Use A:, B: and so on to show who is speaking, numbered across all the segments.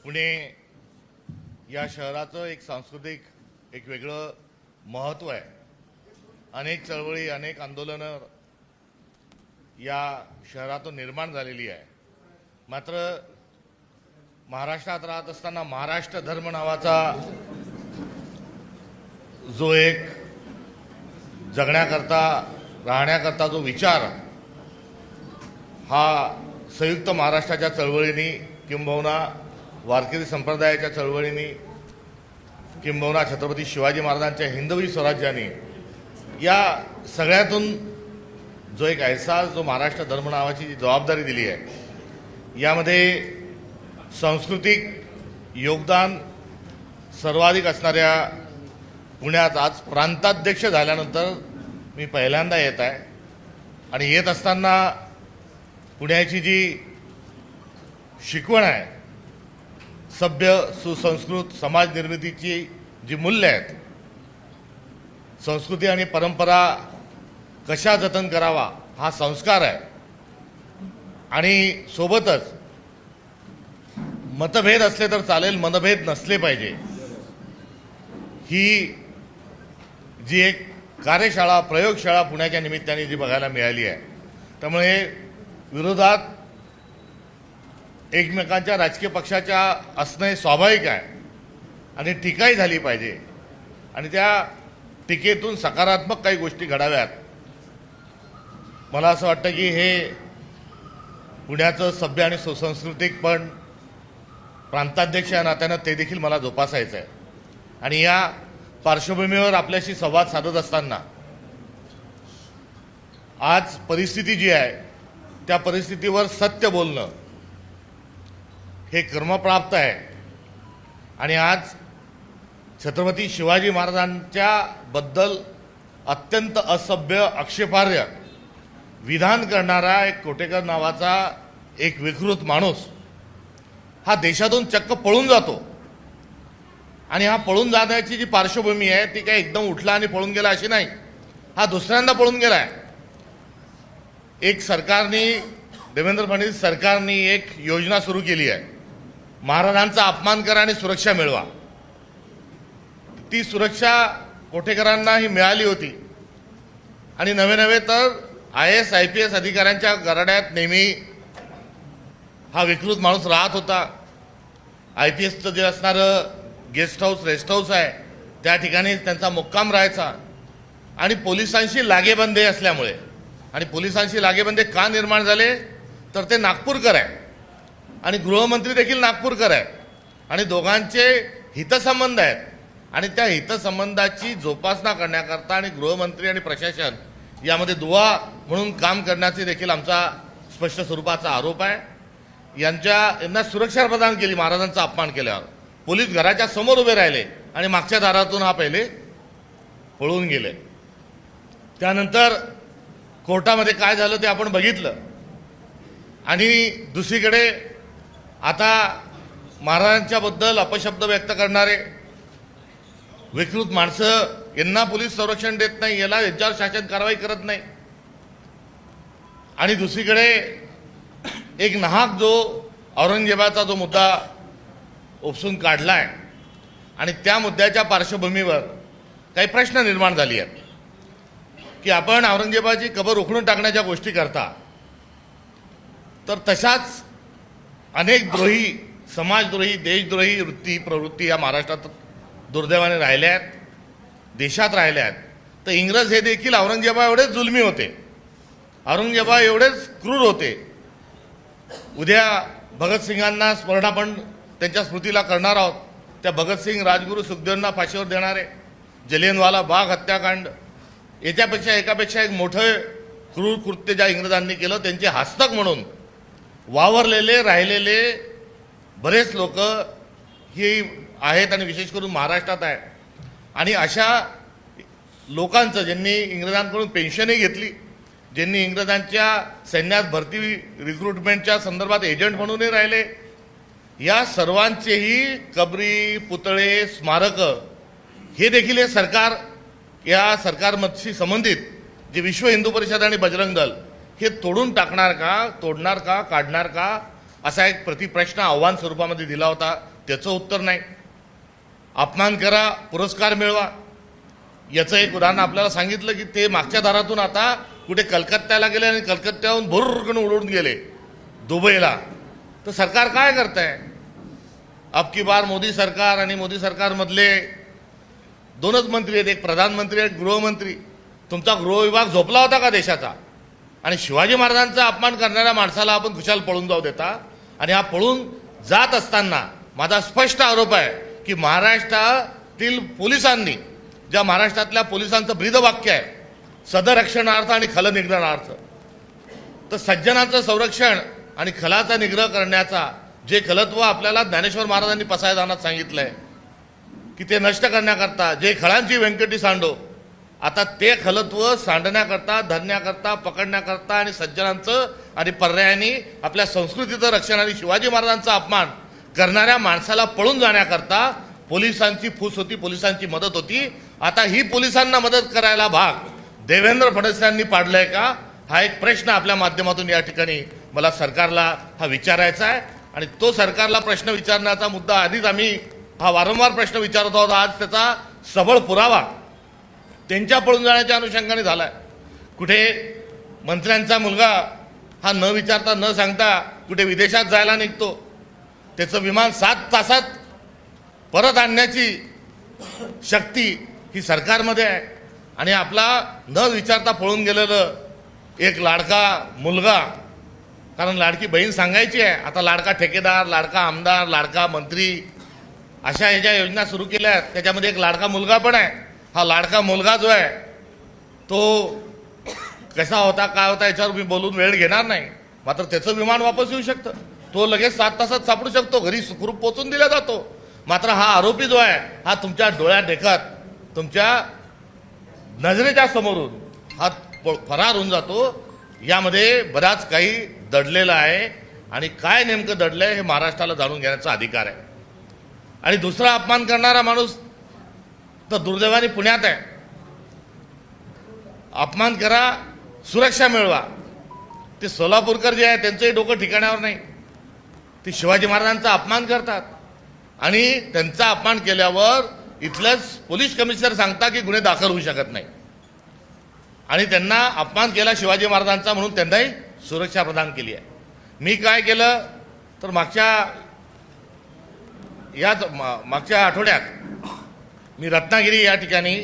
A: पुणे या शहराचं एक सांस्कृतिक एक वेगळं महत्त्व आहे। अनेक चळवळी अनेक आंदोलनं या शहरातून निर्माण झालेली आहे। मात्र महाराष्ट्रात राहत असताना महाराष्ट्र धर्म नावाचा जो एक जगण्याकरता राहण्याकरता जो विचार हा संयुक्त महाराष्ट्राच्या चळवळींनी किंबहुना वारकरी संप्रदायाच्या चळवळींनी किंबहुना छत्रपती शिवाजी महाराजांच्या हिंदवी स्वराज्याने या सगळ्यातून जो एक एहसास जो महाराष्ट्र धर्म नावाची जी जबाबदारी दिली आहे यामध्ये सांस्कृतिक योगदान सर्वाधिक असणाऱ्या पुण्यात आज प्रांताध्यक्ष झाल्यानंतर मी पहिल्यांदा येत आहे आणि येत असताना पुण्याची जी शिकवण आहे सभ्य सुसंस्कृत समाज निर्मितीची जी मूल्य आहेत संस्कृती आणि परंपरा कशा जतन करावा हा संस्कार आहे आणि सोबतच मतभेद असले तर चालेल मनभेद नसले पाहिजे ही जी एक कार्यशाळा प्रयोगशाळा पुण्याच्या निमित्ताने जी बघायला मिळाली आहे त्यामुळे विरोधात एकमेकांच्या राजकीय पक्षाच्या असणे स्वाभाविक आहे आणि टीकाही झाली पाहिजे आणि त्या टीकेतून सकारात्मक काही गोष्टी घडाव्यात। मला असं वाटतं की हे पुण्याचं सभ्य आणि सुसंस्कृतिक पण प्रांताध्यक्ष या नात्यानं ते देखील मला जोपासायचं आहे आणि या पार्श्वभूमीवर आपल्याशी संवाद साधत असताना आज परिस्थिती जी आहे त्या परिस्थितीवर सत्य बोलणं हे कर्मप्राप्त आहे आणि आज छत्रपती शिवाजी महाराजांच्या बद्दल अत्यंत असभ्य आक्षेपार्ह विधान करणारा एक कोटेकर नावाचा एक विकृत माणूस हा देशातून चक्क पळून जातो आणि हा पळून जाण्याची जी पार्श्वभूमी आहे ती काय एकदम उठला आणि पळून गेला अशी नाही, हा दुसऱ्यांदा पळून गेलाय। एक सरकारने देवेंद्र फडणवीस सरकारने एक योजना सुरू केली आहे महाराजांचा अपमान करा आणि सुरक्षा मिळवा। ती सुरक्षा कोटेकरांना ही मिळाली होती आणि नवे नवे तर IAS IPS अधिकाऱ्यांच्या गराड्यात नेहमी हा विकृत माणूस राहत होता। IPSचं जे असणारं गेस्ट हाऊस रेस्ट हाऊस आहे त्या ठिकाणी त्यांचा मुक्काम राहायचा आणि पोलिसांशी लागेबंधे असल्यामुळे आणि पोलिसांशी लागेबंधे का निर्माण झाले तर ते नागपूरकर आहे आणि गृहमंत्री देखील नागपूरकर आहे आणि दोघांचे हितसंबंध आहेत आणि त्या हितसंबंधाची जोपासना करण्याकरता आणि गृहमंत्री आणि प्रशासन यामध्ये दुवा म्हणून काम करण्याचे देखील आमचा स्पष्ट स्वरूपाचा आरोप आहे। यांना सुरक्षा प्रदान केली महाराजांचा अपमान केल्यावर पोलीस घराच्या समोर उभे राहिले आणि मागच्या दारातून हा पहिले पळून गेले। त्यानंतर कोर्टामध्ये काय झालं ते आपण बघितलं आणि दुसरीकडे आता महाराजांच्या बद्दल अपशब्द व्यक्त करणारे विकृत माणसं यांना पोलीस संरक्षण देत नाही, याला यांच्यावर शासन कारवाई करत नाही आणि दुसरीकडे एक नाहक जो औरंगजेबाचा जो मुद्दा उपसून काढलाय आणि त्या मुद्द्याच्या पार्श्वभूमीवर काही प्रश्न निर्माण झाले आहेत की आपण औरंगजेबाची कबर उखडून टाकण्याच्या गोष्टी करता तर तशाच अनेक द्रोही समाजद्रोही देशद्रोही प्रवृत्ती या महाराष्ट्रात दुर्दैवाने राहिल्या आहेत, देशात राहिल्या आहेत। तर इंग्रज हे देखील औरंगजेबा एवढेच जुलमी होते, औरंगजेबा एवढेच क्रूर होते। उद्या भगतसिंगांना स्मरण आपण त्यांच्या स्मृतीला करणार आहोत, त्या भगतसिंग राजगुरू सुखदेवांना फाशीवर देणारे जलियनवाला बाग हत्याकांड याच्यापेक्षा एकापेक्षा एक मोठं क्रूर कृत्य ज्या इंग्रजांनी केलं त्यांचे हस्तक म्हणून वावरलेले राहिलेले बरेच लोक ही आहेत आणि विशेष करून महाराष्ट्रात आहे आणि अशा लोकांचं ज्यांनी इंग्रजांकडून पेन्शनही घेतली, ज्यांनी इंग्रजांच्या सैन्यात भरती रिक्रुटमेंटच्या संदर्भात एजंट म्हणूनही राहिले, या सर्वांचेही कबरी पुतळे स्मारक हे देखील हे सरकार या सरकारशी संबंधित जे विश्व हिंदू परिषद आणि बजरंग दल हे तोडून टाकणार का, तोडणार का, काढणार का असा एक प्रतिप्रश्न आव्हान स्वरूपामध्ये दिला होता, त्याचं उत्तर नाही. अपमान करा, पुरस्कार मिळवा, याचं एक उदाहरण आपल्याला सांगितलं की ते मागच्या दारातून आता कुठे कलकत्त्याला गेले आणि कलकत्त्याहून भुर्रकन उडून गेले दुबईला. तर सरकार काय करत आहे? अब की बार मोदी सरकार आणि मोदी सरकारमधले दोनच मंत्री आहेत, एक प्रधानमंत्री एक गृहमंत्री. तुमचा गृहविभाग झोपला होता का देशाचा? आणि शिवाजी महाराजांचा अपमान करणाऱ्या माणसाला आपण खुशाल पळून जाऊ देता. आणि हा पळून जात असताना माझा स्पष्ट आरोप आहे की महाराष्ट्रातील पोलिसांनी, ज्या महाराष्ट्रातल्या पोलिसांचं ब्रीदवाक्य आहे सदरक्षणार्थ आणि खल निग्रहणार्थ, तर सज्जनाचं संरक्षण आणि खलाचा निग्रह करण्याचा जे खलत्व आपल्याला ज्ञानेश्वर महाराजांनी पसायदानात सांगितलंय की ते नष्ट करण्याकरता जे खळांची व्यंकटी सांडो, आता ते खलत्व सांडण्याकरता, धरण्याकरता, पकडण्याकरता आणि सज्जनांचं आणि पर्यायाने आपल्या संस्कृतीचं रक्षण आणि शिवाजी महाराजांचा अपमान करणाऱ्या माणसाला पळून जाण्याकरता पोलिसांची फूस होती, पोलिसांची मदत होती. आता ही पोलिसांना मदत करायला भाग देवेंद्र फडणवीस यांनी पाडलाय का? हा एक प्रश्न आपल्या माध्यमातून या ठिकाणी मला सरकारला हा विचारायचा आहे. आणि तो सरकारला प्रश्न विचारण्याचा मुद्दा आधीच आम्ही हा वारंवार प्रश्न विचारत आहोत. आज त्याचा सबळ पुरावा त्यांच्या पळून जाण्याच्या अनुषंगाने झालाय. कुठे मंत्र्यांचा मुलगा हा न विचारता न सांगता कुठे विदेशात जायला निघतो, त्याचं विमान 7 तासात परत आणण्याची शक्ती ही सरकारमध्ये आहे. आणि आपला न विचारता पळून गेलेलं एक लाडका मुलगा, कारण लाडकी बहीण सांगायची आहे, आता लाडका ठेकेदार, लाडका आमदार, लाडका मंत्री अशा ह्या ज्या योजना सुरू केल्या आहेत त्याच्यामध्ये एक लाडका मुलगा पण आहे. हा लाडका मुलगा जो आहे तो कसा होता, काय होता याच्यावर मी बोलून वेळ घेणार नाही. मात्र त्याचं विमान वापस येऊ शकतं, तो लगेच 7 तासात सापडू शकतो, घरी सुखरूप पोचून दिला जातो. मात्र हा आरोपी जो आहे हा तुमच्या डोळ्यात देखत, तुमच्या नजरेच्या समोरून हा फरार होऊन जातो. यामध्ये बराच काही दडलेलं आहे आणि काय नेमकं दडलंय हे महाराष्ट्राला जाणून घेण्याचा अधिकार आहे. आणि दुसरा अपमान करणारा माणूस तर दुर्दैवाने पुण्यात आहे. अपमान करा, सुरक्षा मिळवा. ते सोलापूरकर जे आहे त्यांचंही डोकं ठिकाणावर नाही. ते शिवाजी महाराजांचा अपमान करतात आणि त्यांचा अपमान केल्यावर इथलंच पोलीस कमिशनर सांगता की गुन्हे दाखल होऊ शकत नाही. आणि त्यांना अपमान केला शिवाजी महाराजांचा म्हणून त्यांनाही सुरक्षा प्रदान केली आहे. मी काय केलं तर मागच्या आठवड्यात मी रत्नागिरी या ठिकाणी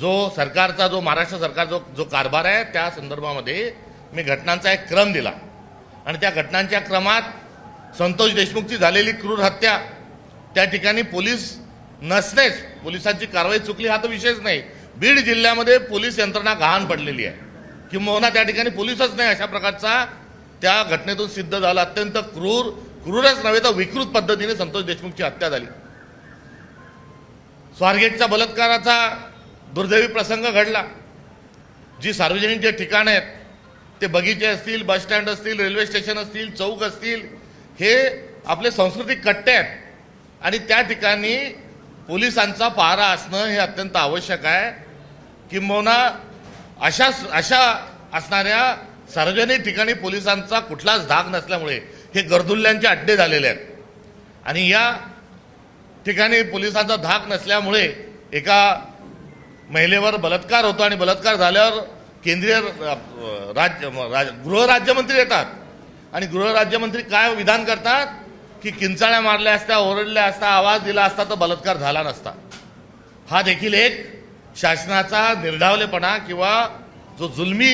A: जो सरकारचा जो महाराष्ट्र सरकार जो कारभार आहे त्या संदर्भामध्ये मी घटनांचा एक क्रम दिला. आणि त्या घटनांच्या क्रमात संतोष देशमुखची झालेली क्रूर हत्या, त्या ठिकाणी पोलीस नसणेच, पोलिसांची कारवाई चुकली हा तर विषयच नाही. बीड जिल्ह्यामध्ये पोलीस यंत्रणा गहाण पडलेली आहे, किंबहुना त्या ठिकाणी पोलीसच नाही अशा प्रकारचा त्या घटनेतून सिद्ध झाला. अत्यंत क्रूरच नव्हे तर विकृत पद्धतीने संतोष देशमुखची हत्या झाली. स्वारगेटच्या बलात्काराचा दुर्दैवी प्रसंग घडला. जी सार्वजनिक जे ठिकाण आहेत ते बगीचे असतील, बस स्टँड असतील, रेल्वे स्टेशन असतील, चौक असतील, हे आपले सांस्कृतिक कट्टे आहेत आणि त्या ठिकाणी पोलिसांचा पहारा असणं हे अत्यंत आवश्यक आहे. किंबहुना अशा असणाऱ्या सार्वजनिक ठिकाणी पोलिसांचा कुठलाच धाक नसल्यामुळे हे गर्दुल्ल्यांचे अड्डे झालेले आहेत. आणि या ठिकाणी पोलिसांचा धाक नसल्यामुळे एका महिलेवर बलात्कार होतो आणि बलात्कार झाल्यावर केंद्रीय गृहराज्यमंत्री येतात आणि गृहराज्यमंत्री काय विधान करतात की किंचाळ्या मारल्या असत्या, ओरडल्या असता, आवाज दिला असता तर बलात्कार झाला नसता. हा देखील एक शासनाचा निर्धावलेपणा किंवा जो जुलमी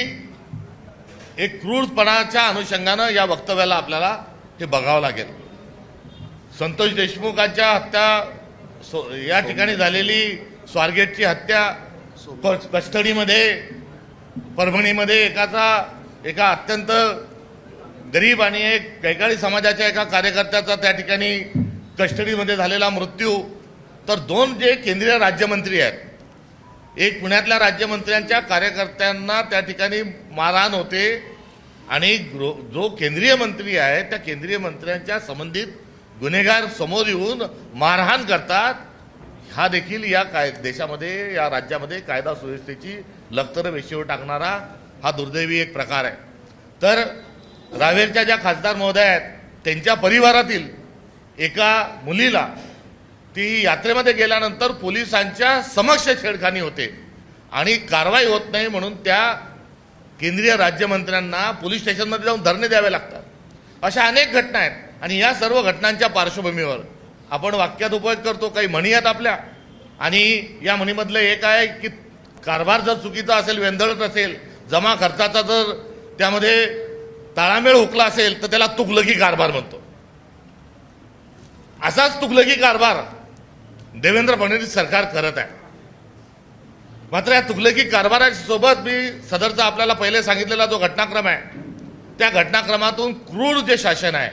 A: एक क्रूरपणाच्या अनुषंगानं या वक्तव्याला आपल्याला हे बघावं लागेल. संतोष देशमुखांच्या हत्या या ठिकाणी झालेली, स्वारगेटची हत्या, कस्टडीमध्ये परभणीमध्ये एका अत्यंत गरीब आणि एक कैकाळी समाजाच्या एका कार्यकर्त्याचा त्या ठिकाणी कस्टडीमध्ये झालेला मृत्यू. तर 2 जे केंद्रीय राज्यमंत्री आहेत, एक पुण्यातल्या राज्यमंत्र्यांच्या कार्यकर्त्यांना त्या ठिकाणी मारहाण होते आणि जो केंद्रीय मंत्री आहे त्या केंद्रीय मंत्र्यांच्या संबंधित गुन्हेगार समोर येऊन मारहाण करतात. हा देखील या देशामध्ये, या राज्यामध्ये कायदा सुव्यवस्थेची लखतर वेशीवर टाकणारा हा दुर्दैवी एक प्रकार आहे. तर रावेरच्या ज्या खासदार महोदय आहेत त्यांच्या परिवारातील एका मुलीला ती यात्रेमध्ये गेल्यानंतर पोलिसांच्या समक्ष छेडखानी होते आणि कारवाई होत नाही म्हणून त्या केंद्रीय राज्यमंत्र्यांना पोलीस स्टेशनमध्ये जाऊन धरणे द्यावे लागतात. अशा अनेक घटना आहेत आणि या सर्व घटनांच्या पार्श्वभूमीवर आपण वाक्यात उपयोग करतो, काही म्हणी आहेत आपल्या, आणि या म्हणीमधलं एक आहे की कारभार जर चुकीचा असेल, वेंधळत असेल, जमा खर्चाचा जर त्यामध्ये ताळामेळ हुकला असेल तर त्याला तुगलकी कारभार म्हणतो. असाच तुगलकी कारभार देवेंद्र फडणवीस सरकार करत आहे. मात्र या तुगलकी कारभारासोबत मी सदरचा आपल्याला पहिले सांगितलेला जो घटनाक्रम आहे त्या घटनाक्रमातून क्रूर जे शासन आहे,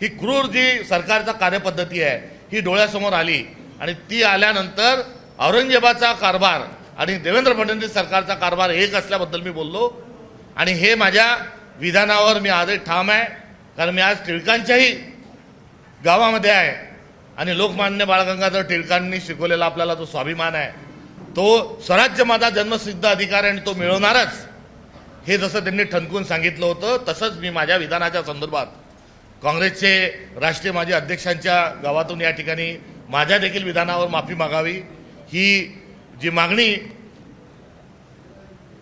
A: ही क्रूर जी सरकारचा कार्यपद्धती आहे ही डोळ्यासमोर आली आणि ती आल्यानंतर औरंगजेबाचा कारभार आणि देवेंद्र फडणवीस सरकारचा कारभार एक असल्याबद्दल मी बोललो. आणि हे माझ्या विधानावर मी आजही ठाम आहे, कारण मी आज टिळकांच्याही गावामध्ये आहे आणि लोकमान्य बाळ गंगाधर टिळकांनी शिकवलेला आपल्याला जो स्वाभिमान आहे, तो स्वराज्य माझा जन्मसिद्ध अधिकार आहे आणि तो मिळवणारच, हे जसं त्यांनी ठणकून सांगितलं होतं तसंच मी माझ्या विधानाच्या संदर्भात काँग्रेसचे राष्ट्रीय माजी अध्यक्षांच्या गावातून या ठिकाणी माझ्या देखील विधानावर माफी मागावी ही जी मागणी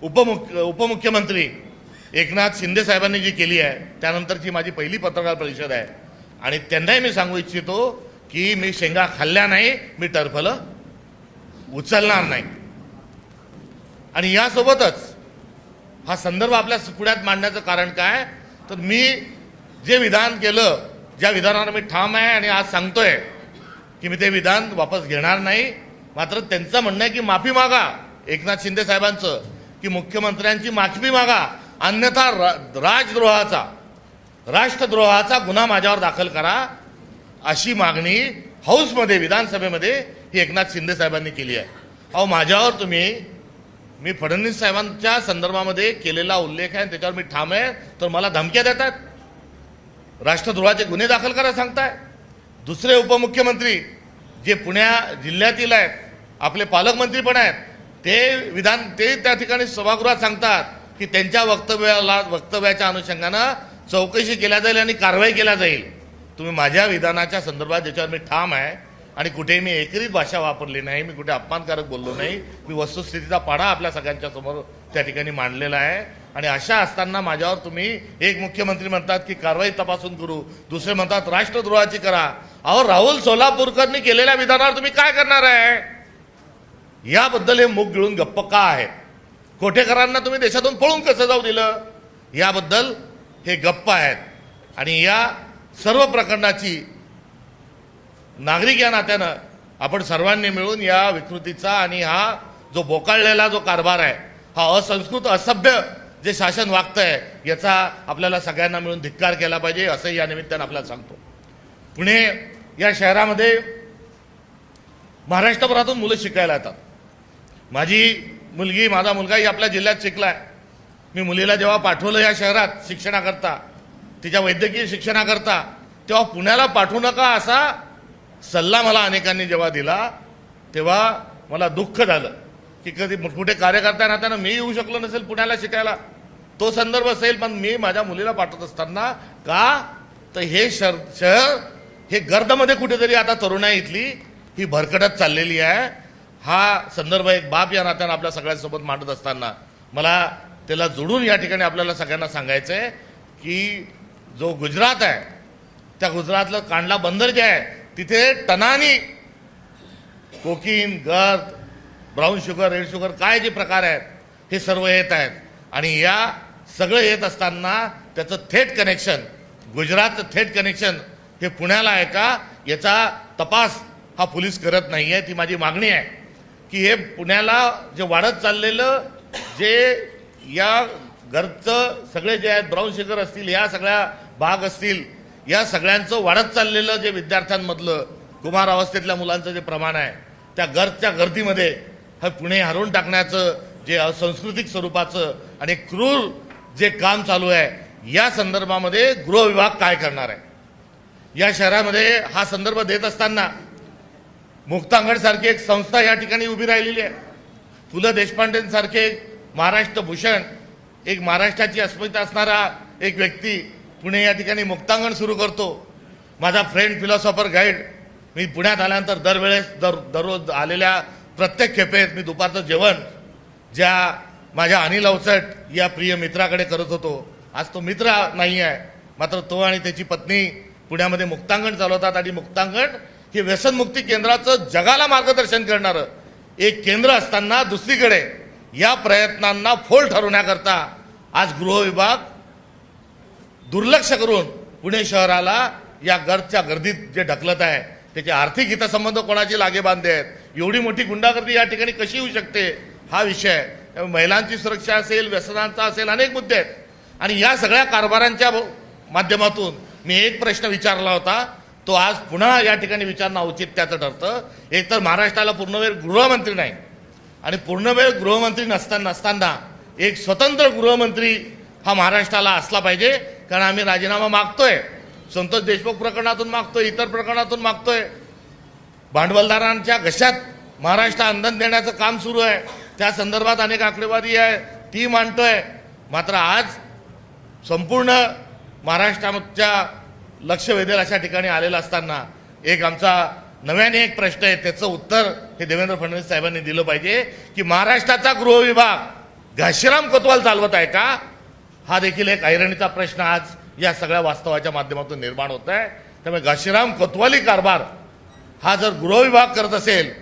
A: उपमुख्यमंत्री एकनाथ शिंदे साहेबांनी जी केली आहे त्यानंतरची माझी पहिली पत्रकार परिषद आहे आणि त्यांनाही मी सांगू इच्छितो की मी शेंगा खाल्ल्या नाही, मी टरफलं उचलणार नाही. आणि यासोबतच हा संदर्भ आपल्या पुढ्यात मांडण्याचं कारण काय, तर मी जे विधान केलं, ज्या विधानावर मी ठाम आहे आणि आज सांगतोय की मी ते विधान वापस घेणार नाही. मात्र त्यांचं म्हणणं आहे की माफी मागा एकनाथ शिंदे साहेबांचं, की मुख्यमंत्र्यांची माफी मागा, अन्यथा राष्ट्रद्रोहाचा गुन्हा माझ्यावर दाखल करा, अशी मागणी हाऊसमध्ये विधानसभेमध्ये ही एकनाथ शिंदे साहेबांनी केली आहे. अहो माझ्यावर मी फडणवीस साहेबांच्या संदर्भामध्ये केलेला उल्लेख आहे त्याच्यावर मी ठाम आहे, तर मला धमक्या देतात, राष्ट्रद्रोहाचे गुन्हे दाखल करा सांगताय. दुसरे उपमुख्यमंत्री जे पुण्या जिल्ह्यातील आहेत, आपले पालकमंत्री पण आहेत, ते त्या ठिकाणी सभागृहात सांगतात की त्यांच्या वक्तव्याच्या अनुषंगानं चौकशी केल्या जाईल आणि कारवाई केल्या जाईल. तुम्ही माझ्या विधानाच्या संदर्भात ज्याच्यावर मी ठाम आहे आणि कुठेही मी एकरीत भाषा वापरली नाही, मी कुठे अपमानकारक बोललो नाही, मी वस्तुस्थितीचा पाढा आपल्या सगळ्यांच्या समोर त्या ठिकाणी मांडलेला आहे. आणि अशा असताना माझ्यावर तुम्ही एक मुख्यमंत्री म्हणतात की कारवाई तपासून करू, दुसरे म्हणतात राष्ट्रद्रोहाची करा. अहो राहुल सोलापूरकरनी केलेल्या विधानावर तुम्ही काय करणार आहे? याबद्दल हे मुख गिळून गप्प का आहेत? कोठेकरांना तुम्ही देशातून पळून कसं जाऊ दिलं, याबद्दल हे गप्प आहेत. आणि या सर्व प्रकरणाची नागरिक या नात्यानं आपण सर्वांनी मिळून या विकृतीचा आणि हा जो बोकाळलेला जो कारभार आहे, हा असंस्कृत असभ्य जे शासन वागतंय, याचा आपल्याला सगळ्यांना मिळून धिक्कार केला पाहिजे, असंही या निमित्तानं आपल्याला सांगतो. पुणे या शहरामध्ये महाराष्ट्रभरातून मुलं शिकायला येतात. माझा मुलगाही आपल्या जिल्ह्यात शिकलाय. मी मुलीला जेव्हा पाठवलं या शहरात शिक्षणाकरता, तिच्या वैद्यकीय शिक्षणाकरता, तेव्हा पुण्याला पाठवू नका असा सल्ला मला अनेकांनी जेव्हा दिला, तेव्हा मला दुःख झालं की कधी कुठे कार्यकर्ता नात्यानं मी येऊ शकलो नसेल पुण्याला शिकायला, तो संदर्भ असेल, पण मी माझ्या मुलीला पाठवत असताना का, तर हे शहर हे गर्दमध्ये कुठेतरी आता तरुणाई इथली ही भरकटत चाललेली आहे. हा संदर्भ एक बाप या नात्यानं आपल्या सगळ्यांसोबत मांडत असताना मला त्याला जोडून या ठिकाणी आपल्याला सगळ्यांना सांगायचं आहे की जो गुजरात आहे, त्या गुजरातलं कांडला बंदर जे आहे, तिथे टनानी कोकीन, गर्द, ब्राऊन शुगर, रेड शुगर काय जे प्रकार आहेत हे सर्व येत आहेत. आणि या सगळं येत असताना त्याचं थेट कनेक्शन, गुजरातचं थेट कनेक्शन हे पुण्याला आहे का, याचा तपास हा पोलीस करत नाही आहे. ती माझी मागणी आहे की हे पुण्याला जे वाढत चाललेलं जे या घरचं सगळे जे आहेत, ब्राऊन शुगर असतील, या सगळ्या भाग असतील, या सगळ्यांचं वाढत चाललेलं जे विद्यार्थ्यांमधलं कुमार अवस्थेतल्या मुलांचं जे प्रमाण आहे, त्या गर्दच्या गर्दीमध्ये हे पुणे हरवून टाकण्याचं जे असंस्कृतिक स्वरूपाचं आणि क्रूर जे काम चालू आहे, या संदर्भामध्ये गृह विभाग काय करणार आहे? या शहरामध्ये हा संदर्भ देत असताना मुक्तांगण सारखी एक संस्था या ठिकाणी उभी राहिलेली आहे. पु ल देशपांडेंसारखे एक महाराष्ट्र भूषण, एक महाराष्ट्राची अस्मिता असणारा एक व्यक्ती पुणे या ठिकाणी मुक्तांगण सुरू करतो. माझा फ्रेंड फिलॉसॉफर गाईड, मी पुण्यात आल्यानंतर दरवेळेस दररोज आलेल्या प्रत्येक खेपेत मी दुपारचं जेवण ज्या माझ्या अनिल अवचट या प्रिय मित्राकडे करत होतो, आज तो मित्र नाही आहे, मात्र तो आणि त्याची पत्नी पुण्यामध्ये मुक्तांगण चालवतात आणि मुक्तांगण हे व्यसनमुक्ती केंद्राचं जगाला मार्गदर्शन करणारं एक केंद्र असताना दुसरीकडे या प्रयत्नांना फोल ठरवण्याकरता आज गृह विभाग दुर्लक्ष करून पुणे शहराला या गर्दीत जे ढकलत आहे त्याचे आर्थिक हितसंबंध कोणाची लागेबांधे आहेत, एवढी मोठी गुंडागर्दी या ठिकाणी कशी होऊ शकते हा विषय, महिलांची सुरक्षा असेल, व्यसनांचा असेल, अनेक मुद्दे आहेत. आणि या सगळ्या कारभारांच्या माध्यमातून मी एक प्रश्न विचारला होता, तो आज पुन्हा या ठिकाणी विचारणं औचित्याचं ठरतं. एक तर महाराष्ट्राला पूर्णवेळ गृहमंत्री नाही आणि पूर्णवेळ गृहमंत्री नसताना एक स्वतंत्र गृहमंत्री हा महाराष्ट्राला असला पाहिजे. कारण आम्ही राजीनामा मागतोय, संतोष देशमुख प्रकरणातून मागतोय, इतर प्रकरणातून मागतोय, भांडवलदारांच्या घशात महाराष्ट्र अंधन देण्याचं काम सुरू आहे, त्या संदर्भात अनेक आकडेवारी आहे ती मांडतोय. मात्र आज संपूर्ण महाराष्ट्राच्या लक्ष वेधेल अशा ठिकाणी आलेला असताना एक आमचा नव्याने एक प्रश्न आहे, त्याचं उत्तर हे देवेंद्र फडणवीस साहेबांनी दिलं पाहिजे की महाराष्ट्राचा गृह विभाग घाशीराम कोतवाल चालवत आहे का, हा देखील एक ऐरणीचा प्रश्न आज या सगळ्या वास्तवाच्या माध्यमातून निर्माण होत आहे. त्यामुळे घाशीराम कोतवाली कारभार हा जर गृह विभाग करत असेल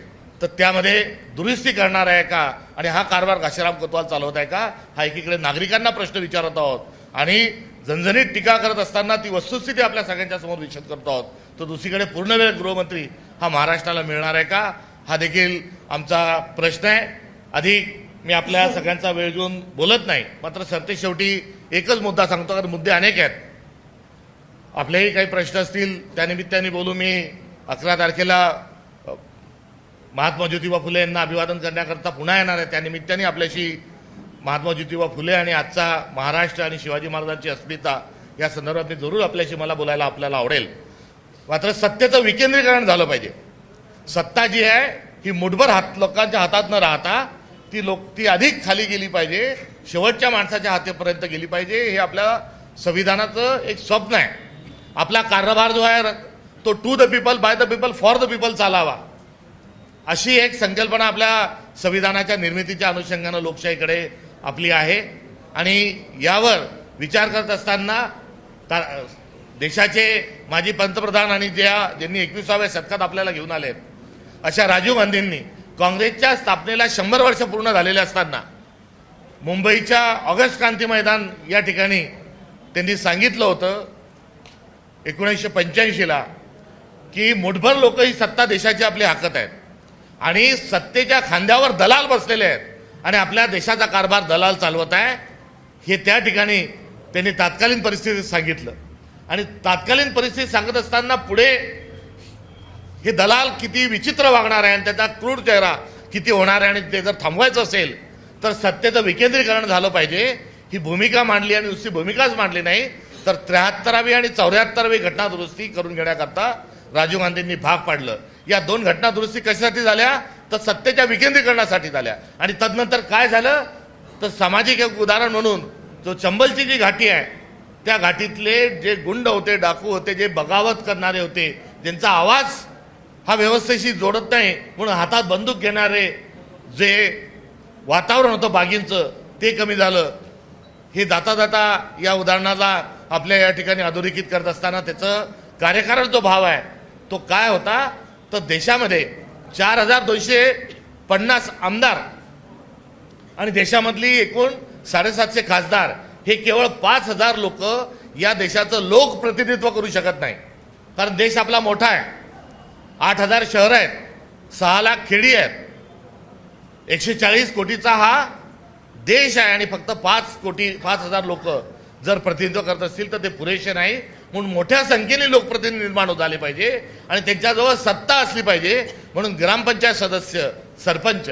A: तर त्यामध्ये दुरुस्ती करणार आहे का, आणि हा कारभार घाशीराम कोतवाल चालवत आहे का, हा एकीकडे नागरिकांना प्रश्न विचारत आहोत आणि झणझणीत टीका करत असताना ती वस्तुस्थिती आपल्या सगळ्यांच्या समोर विशद करतो आहोत. तर दुसरीकडे पूर्णवेळ गृहमंत्री हा महाराष्ट्राला मिळणार आहे का, हा देखील आमचा प्रश्न आहे. अधिक मी आपल्या सगळ्यांचा वेळ घेऊन बोलत नाही, मात्र सरते शेवटी एकच मुद्दा सांगतो, कारण मुद्दे अनेक आहेत. आपलेही काही प्रश्न असतील त्यानिमित्ताने बोलू. मी 11 तारखेला महात्मा ज्योतिबा फुले यांना अभिवादन करण्याकरता पुन्हा येणार आहे. त्यानिमित्ताने आपल्याशी महात्मा ज्योतिबा फुले आणि आजचा महाराष्ट्र आणि शिवाजी महाराजांची अस्मिता या संदर्भात मी जरूर आपल्याशी मला बोलायला आपल्याला आवडेल. मात्र सत्तेचं विकेंद्रीकरण झालं पाहिजे. सत्ता जी आहे ही मुठभर लोकांच्या हातात न राहता ती अधिक खाली गेली पाहिजे, शेवटच्या माणसाच्या हातेपर्यंत गेली पाहिजे. हे आपल्या संविधानाचं एक स्वप्न आहे. आपला कारभार जो आहे तो to the people, by the people, for the people चालावा, अशी एक संकल्पना आपल्या संविधानाच्या निर्मितीच्या अनुषंगानं लोकशाहीकडे आपली आहे. आणि यावर विचार करत असताना देशाचे माजी पंतप्रधान आणि ज्यांनी 21व्या शतकात आपल्याला घेऊन आलेत अशा राजीव गांधींनी काँग्रेसच्या स्थापनेला 100 वर्ष पूर्ण झालेले असताना मुंबईच्या ऑगस्ट क्रांती मैदान या ठिकाणी त्यांनी सांगितलं होतं 1985ला की मुठभर लोक ही सत्ता देशाची आपली हाकत आहेत आणि सत्तेच्या खांद्यावर दलाल बसलेले आहेत आणि आपल्या देशाचा कारभार दलाल चालवत आहे. हे त्या ठिकाणी त्यांनी तात्कालीन परिस्थितीत सांगितलं. आणि तात्कालीन परिस्थिती सांगत असताना पुढे हे दलाल किती विचित्र वागणार आहे आणि त्याचा क्रूर चेहरा किती होणार आहे आणि ते जर थांबवायचं असेल तर सत्तेचं विकेंद्रीकरण झालं पाहिजे, ही भूमिका मांडली. आणि नुसती भूमिकाच मांडली नाही तर 73वी आणि 74वी घटना दुरुस्ती करून घेण्याकरता राजीव गांधींनी भाग पाडलं. या 2 घटना दुरुस्ती कशासाठी झाल्या तर सत्तेच्या विकेंद्रीकरणासाठी झाल्या. आणि तदनंतर काय झालं तर सामाजिक एक उदाहरण म्हणून जो चंबलची जी घाटी आहे त्या घाटीतले जे गुंड होते, डाकू होते, जे बगावत करणारे होते, ज्यांचा आवाज हा व्यवस्थेशी जोडत नाही म्हणून हातात बंदूक घेणारे जे वातावरण होतं बागींचं ते कमी झालं. हे जाता जाता या उदाहरणाला आपल्या या ठिकाणी अधोरेखित करत असताना त्याचं कार्यकारण जो भाव आहे तो काय होता तर देशामध्ये 4250 आमदार आणि देशामधली एकूण 750 खासदार हे केवळ 5000 लोक या देशाचं लोकप्रतिनिधित्व करू शकत नाही. कारण देश आपला मोठा आहे, 8000 शहरं आहेत, 6 लाख खेडी आहेत, 140 कोटीचा हा देश आहे आणि फक्त 5000 लोक जर प्रतिनिधित्व करत असतील तर ते पुरेसे नाही. म्हणून मोठ्या संख्येने लोकप्रतिनिधी निर्माण होत आले पाहिजे आणि त्यांच्याजवळ सत्ता असली पाहिजे. म्हणून ग्रामपंचायत सदस्य, सरपंच,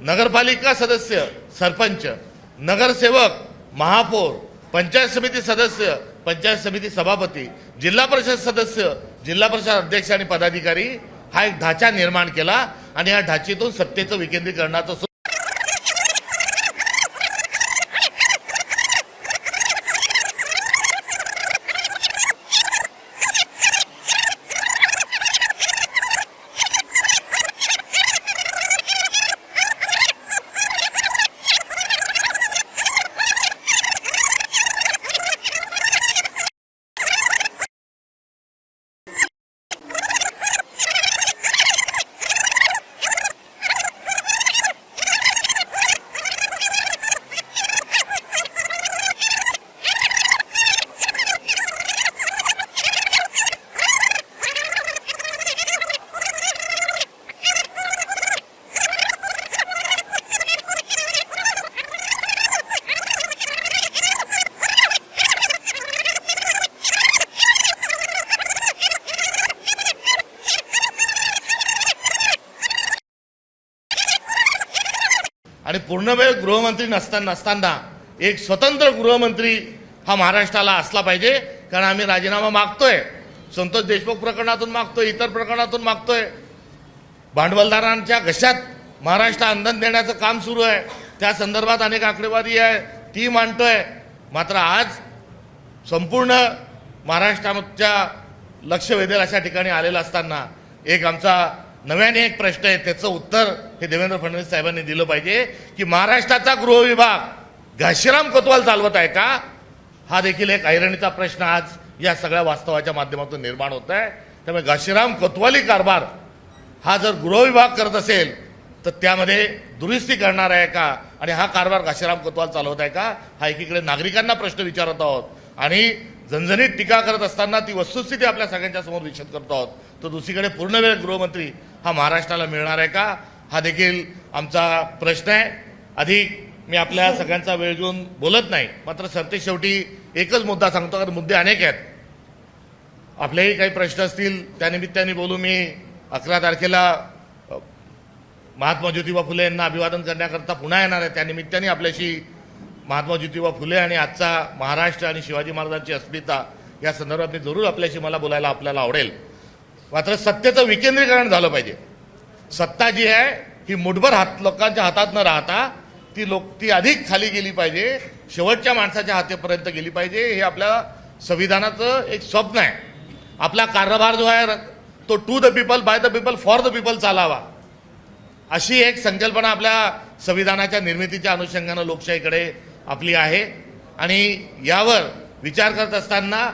A: नगरपालिका सदस्य, सरपंच, नगरसेवक, महापौर, पंचायत समिती सदस्य, पंचायत समिती सभापती, जिल्हा परिषद सदस्य, जिल्हा परिषद अध्यक्ष आणि पदाधिकारी हा एक ढाचा निर्माण केला आणि या ढाचेतून सत्तेचं विकेंद्रीकरणाचं आणि पूर्णवेळ गृहमंत्री नसताना एक स्वतंत्र गृहमंत्री हा महाराष्ट्राला असला पाहिजे. कारण आम्ही राजीनामा मागतोय, संतोष देशमुख प्रकरणातून मागतोय, इतर प्रकरणातून मागतोय. भांडवलदारांच्या घशात महाराष्ट्र अंधन देण्याचं काम सुरू आहे, त्या संदर्भात अनेक आकडेवारी आहे ती मांडतोय. मात्र आज संपूर्ण महाराष्ट्राच्या लक्ष वेधेल अशा ठिकाणी आलेलं असताना एक आमचा नव्याने एक प्रश्न आहे, त्याचं उत्तर हे देवेंद्र फडणवीस साहेबांनी दिलं पाहिजे की महाराष्ट्राचा गृह विभाग घाशीराम कोतवाल चालवत आहे का? हा देखील एक ऐरणीचा प्रश्न आज या सगळ्या वास्तवाच्या माध्यमातून निर्माण होत आहे. त्यामुळे घाशीराम कोतवाली कारभार हा जर गृह विभाग करत असेल तर त्यामध्ये दुरुस्ती करणार आहे का, आणि हा कारभार घाशीराम कोतवाल चालवत आहे का, हा एकीकडे नागरिकांना प्रश्न विचारत आहोत आणि झणझणीत टीका करत असताना ती वस्तुस्थिती आपल्या सगळ्यांच्या समोर विशद करत आहोत. तर दुसरीकडे पूर्णवेळ गृहमंत्री हा महाराष्ट्राला मिळणार आहे का, हा देखील आमचा प्रश्न आहे. अधिक मी आपल्या सगळ्यांचा वेळ घेऊन बोलत नाही, मात्र सरते शेवटी एकच मुद्दा सांगतो, कारण मुद्दे अनेक आहेत. आपलेही काही प्रश्न असतील त्यानिमित्ताने बोलू. मी 11 तारखेला महात्मा ज्योतिबा फुले यांना अभिवादन करण्याकरता पुन्हा येणार आहे. त्यानिमित्ताने आपल्याशी महात्मा ज्योतिबा फुले आणि आजचा महाराष्ट्र आणि शिवाजी महाराजांची अस्मिता या संदर्भात मी जरूर आपल्याशी बोलायला आपल्याला आवडेल. मात्र सत्तेचं विकेंद्रीकरण झालं पाहिजे. सत्ता जी आहे ही मुठभर लोकांच्या हातात न राहता ती अधिक खाली गेली पाहिजे, शेवटच्या माणसाच्या हातेपर्यंत गेली पाहिजे. हे आपल्या संविधानाचं एक स्वप्न आहे. आपला कारभार जो आहे तो to the people, by the people, for the people चालावा, अशी एक संकल्पना आपल्या संविधानाच्या निर्मितीच्या अनुषंगानं लोकशाहीकडे आपली आहे. आणि यावर विचार करत असताना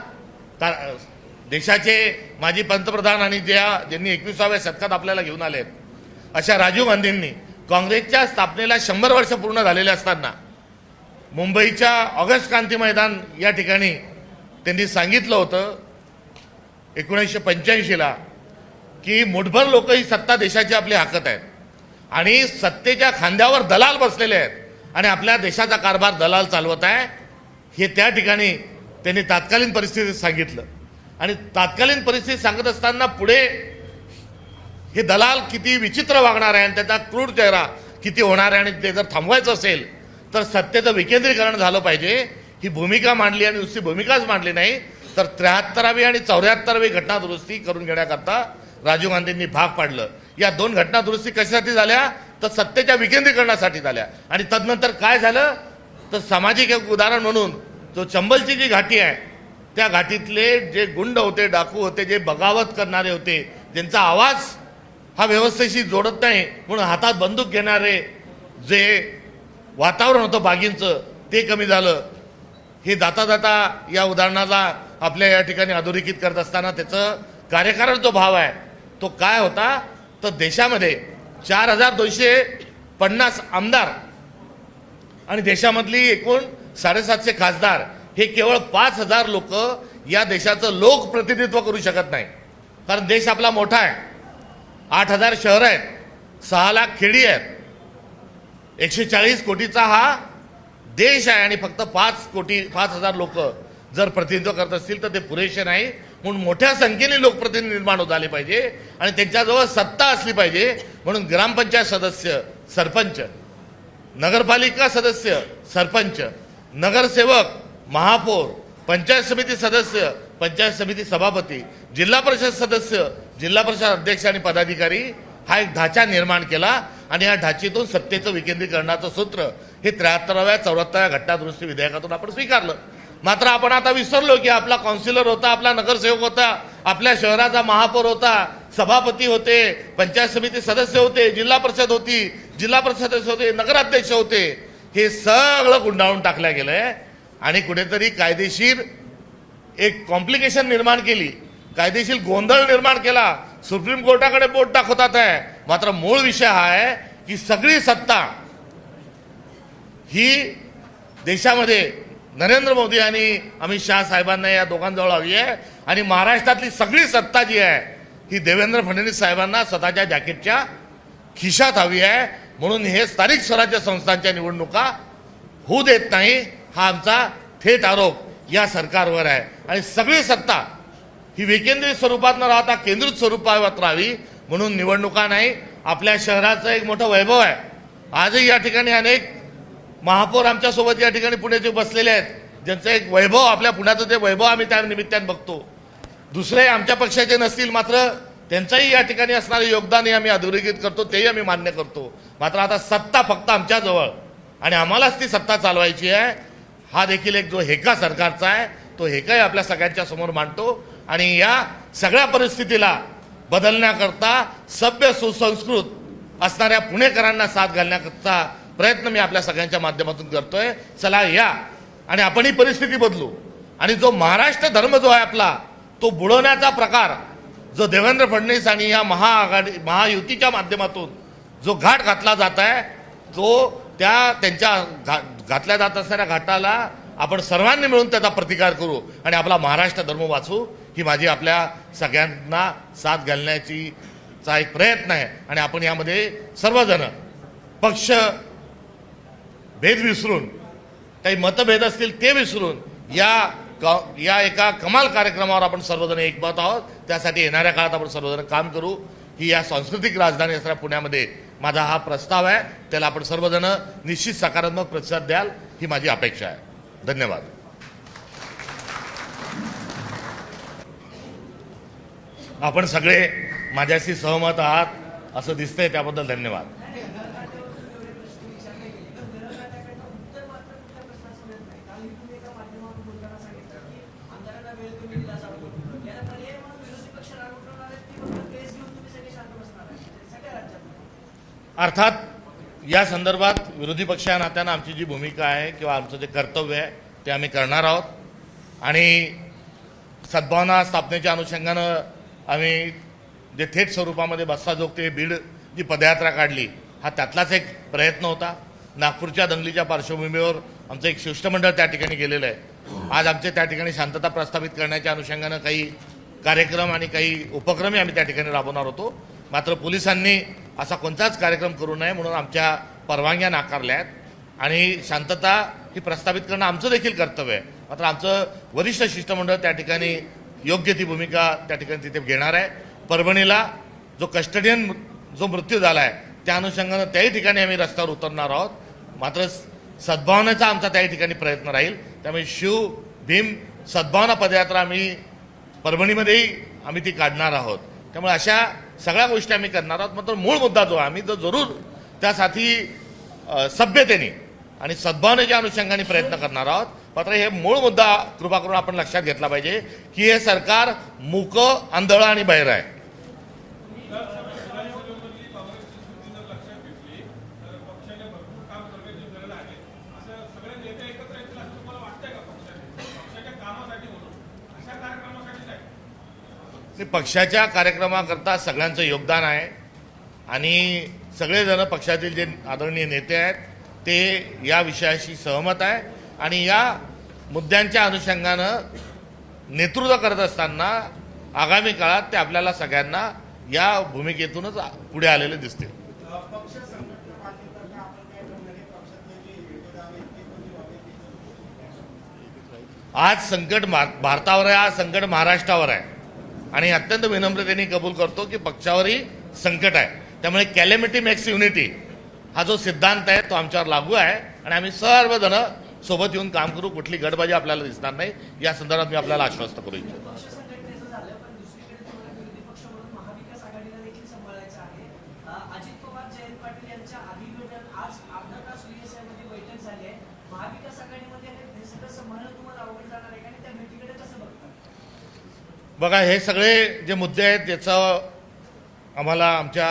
A: देशाचे माजी पंतप्रधान आणि ज्यांनी 21व्या शतकात आपल्याला घेऊन आलेत अशा राजीव गांधींनी काँग्रेसच्या स्थापनेला 100 वर्ष पूर्ण झालेले असताना मुंबईच्या ऑगस्ट क्रांती मैदान या ठिकाणी त्यांनी सांगितलं होतं 1985ला की मुठभर लोक ही सत्ता देशाची आपली हाकत आहेत आणि सत्तेच्या खांद्यावर दलाल बसलेले आहेत आणि आपल्या देशाचा कारभार दलाल चालवत आहे. हे त्या ठिकाणी त्यांनी तात्कालीन परिस्थितीत सांगितलं. आणि तात्कालीन परिस्थिती सांगत असताना पुढे हे दलाल किती विचित्र वागणार आहे आणि त्याचा क्रूर चेहरा किती होणार आहे, आणि ते जर थांबवायचं असेल तर सत्तेचं विकेंद्रीकरण झालं पाहिजे, ही भूमिका मांडली. आणि नुसती भूमिकाच मांडली नाही तर 73वी आणि 74वी घटना दुरुस्ती करून घेण्याकरता राजीव गांधींनी भाग पाडलं. या 2 घटना दुरुस्ती कशासाठी झाल्या तर सत्तेच्या विकेंद्रीकरणासाठी झाल्या. आणि तदनंतर काय झालं तर सामाजिक एक उदाहरण म्हणून जो चंबलची जी घाटी आहे त्या घाटीतले जे गुंड होते, डाकू होते, जे बगावत करणारे होते, ज्यांचा आवाज हा व्यवस्थेशी जोडत नाही म्हणून हातात बंदूक घेणारे जे वातावरण होतं बागींचं ते कमी झालं. हे जाता जाता या उदाहरणाला आपल्या या ठिकाणी अधोरेखित करत असताना त्याचं कार्यकारण जो भाव आहे तो काय होता तर देशामध्ये 4250 आमदार आणि देशामधली एकूण 750 खासदार हे केवळ 5000 लोक या देशाचं लोकप्रतिनिधित्व करू शकत नाही. कारण देश आपला मोठा आहे, 8000 शहरं आहेत, 6 लाख खेडी आहेत, 140 कोटीचा हा देश आहे आणि फक्त 5,000 लोक जर प्रतिनिधित्व करत असतील तर ते पुरेसे नाही. म्हणून मोठ्या संख्येने लोकप्रतिनिधी निर्माण होत आले पाहिजे आणि त्यांच्याजवळ सत्ता असली पाहिजे. म्हणून ग्रामपंचायत सदस्य, सरपंच, नगरपालिका सदस्य, सरपंच, नगरसेवक, महापौर, पंचायत समिती सदस्य, पंचायत समिती सभापती, जिल्हा परिषद सदस्य, जिल्हा परिषद अध्यक्ष आणि पदाधिकारी हा एक ढाचा निर्माण केला. आणि या ढाचेतून सत्तेचं विकेंद्रीकरणाचं सूत्र हे 73व्या 74व्या घटना दुरुस्ती विधेयकातून आपण स्वीकारलं. मात्र आपण आता विसरलो की आपला काउन्सिलर होता, आपला नगरसेवक होता, आपल्या शहराचा महापौर होता, सभापती होते, पंचायत समिती सदस्य होते, जिल्हा परिषद होती, जिल्हा परिषद सदस्य होते, नगराध्यक्ष होते. हे सगळं गुंडाळून टाकलं गेलंय आणि कुठेतरी कायदेशीर एक कॉम्प्लिकेशन निर्माण केली, कायदेशीर गोंधळ निर्माण केला. सुप्रीम कोर्टाकडे बोट दाखवतात आहे. मात्र मूळ विषय हा आहे की सगळी सत्ता ही देशामध्ये नरेंद्र मोदी आणि अमित शहा साहेबांना या दोघांजवळ हवी आहे आणि महाराष्ट्रातली सगळी सत्ता जी आहे ही देवेंद्र फडणवीस साहेबांना स्वतःच्या जॅकेटच्या खिशात हवी आहे. म्हणून हे स्थानिक स्वराज्य संस्थांच्या निवडणुका होऊ देत नाही हा आमचा थेट आरोप या सरकारवर आहे. आणि सगळी सत्ता ही विकेंद्रित स्वरूपात न राहता केंद्रित स्वरूपात राहावी म्हणून निवडणुका नाही. आपल्या शहराचं एक मोठं वैभव आहे, आजही या ठिकाणी अनेक महापौर आमच्यासोबत या ठिकाणी पुण्याचे बसलेले आहेत, ज्यांचं एक वैभव, आपल्या पुण्याचं ते वैभव आम्ही त्या निमित्तानं बघतो. दुसरे आमच्या पक्षाचे नसतील, मात्र त्यांचंही या ठिकाणी असणारे योगदानही आम्ही अधोरेखित करतो, तेही आम्ही मान्य करतो. मात्र आता सत्ता फक्त आमच्याजवळ आणि आम्हालाच ती सत्ता चालवायची आहे. हा देखील एक जो हेका सरकारचा आहे, तो हेकाही आपल्या सगळ्यांच्या समोर मांडतो. आणि या सगळ्या परिस्थितीला बदलण्याकरता सभ्य सुसंस्कृत असणाऱ्या पुणेकरांना साथ घालण्याचा प्रयत्न मी आपल्या सगळ्यांच्या माध्यमातून करतोय. चला या आणि आपण ही परिस्थिती बदलू. आणि जो महाराष्ट्र धर्म जो आहे आपला, तो बुडवण्याचा प्रकार जो देवेंद्र फडणवीस आणि या महायुतीच्या माध्यमातून जो घाट घातला जात आहे, तो त्यांच्या घातल्या जात असणाऱ्या घाटाला आपण सर्वांनी मिळून त्याचा प्रतिकार करू आणि आपला महाराष्ट्र धर्म वाचू. ही माझी आपल्या सगळ्यांना साथ घालण्याचा एक प्रयत्न आहे. आणि आपण यामध्ये सर्वजण पक्ष भेद विसरून, काही मतभेद असतील ते विसरून या एका कमाल कार्यक्रमावर आपण सर्वजण एकमत आहोत. त्यासाठी येणाऱ्या काळात आपण सर्वजण काम करू. ही या सांस्कृतिक राजधानी असणाऱ्या पुण्यामध्ये माझा हा प्रस्ताव आहे, त्याला आपण सर्वजण निश्चित सकारात्मक प्रतिसाद द्याल, ही माझी अपेक्षा आहे. धन्यवाद. आपण सगळे माझ्याशी सहमत आहात असं दिसतंय, त्याबद्दल धन्यवाद. अर्थात या संदर्भात विरोधी पक्ष या नात्यानं आमची जी भूमिका आहे किंवा आमचं जे कर्तव्य आहे ते आम्ही करणार आहोत. आणि सद्भावना स्थापनेच्या अनुषंगानं आम्ही जे थेट स्वरूपामध्ये बस्साजोग ते बीड जी पदयात्रा काढली, हा त्यातलाच एक प्रयत्न होता. नागपूरच्या दंगलीच्या पार्श्वभूमीवर आमचं एक शिष्टमंडळ त्या ठिकाणी गेलेलं आहे. आज आमचे त्या ठिकाणी शांतता प्रस्थापित करण्याच्या अनुषंगानं काही कार्यक्रम आणि काही उपक्रमही आम्ही त्या ठिकाणी राबवणार होतो. मात्र पोलिसांनी असा कोणताच कार्यक्रम करू नये म्हणून आमच्या परवानग्या नाकारल्या आहेत. आणि शांतता ही प्रस्थापित करणं आमचं देखील कर्तव्य आहे. मात्र आमचं वरिष्ठ शिष्टमंडळ त्या ठिकाणी योग्य ती भूमिका त्या ठिकाणी तिथे घेणार आहे. परभणीला जो कस्टडियन जो मृत्यू झाला आहे त्या अनुषंगानं त्याही ठिकाणी आम्ही रस्त्यावर उतरणार आहोत. मात्र सद्भावनेचा आमचा त्याही ठिकाणी प्रयत्न राहील. त्यामुळे शिव भीम सद्भावना पदयात्रा आम्ही परभणीमध्येही आम्ही ती काढणार आहोत. त्यामुळे अशा सगळ्या गोष्टी आम्ही करणार आहोत. मात्र मूळ मुद्दा जो आम्ही तो जरूर त्यासाठी सभ्यतेने आणि सद्भावनेच्या अनुषंगाने प्रयत्न करणार आहोत. मात्र हे मूळ मुद्दा कृपा करून आपण लक्षात घेतला पाहिजे की हे सरकार मूकं, आंधळं आणि बहिरं आहे. पक्षाच्या कार्यक्रमाकरता सगळ्यांचं योगदान आहे आणि सगळेजण पक्षातील जे आदरणीय नेते आहेत ते या विषयाशी सहमत आहे. आणि या मुद्द्यांच्या अनुषंगानं नेतृत्व करत असताना आगामी काळात ते आपल्याला सगळ्यांना या भूमिकेतूनच पुढे आलेले दिसतील. आज संकट भारतावर आहे, आज संकट महाराष्ट्रावर आहे आणि अत्यंत विनम्रतेने कबूल करतो की पक्षावरही संकट आहे. त्यामुळे कॅलेमिटी मेक्स युनिटी हा जो सिद्धांत आहे तो आमच्यावर लागू आहे आणि आम्ही सर्वजण सोबत येऊन काम करू. कुठली गडबाजी आपल्याला दिसणार नाही, या संदर्भात मी आपल्याला आश्वस्त करू इच्छितो. बघा, हे सगळे जे मुद्दे आहेत याचं आम्हाला आमच्या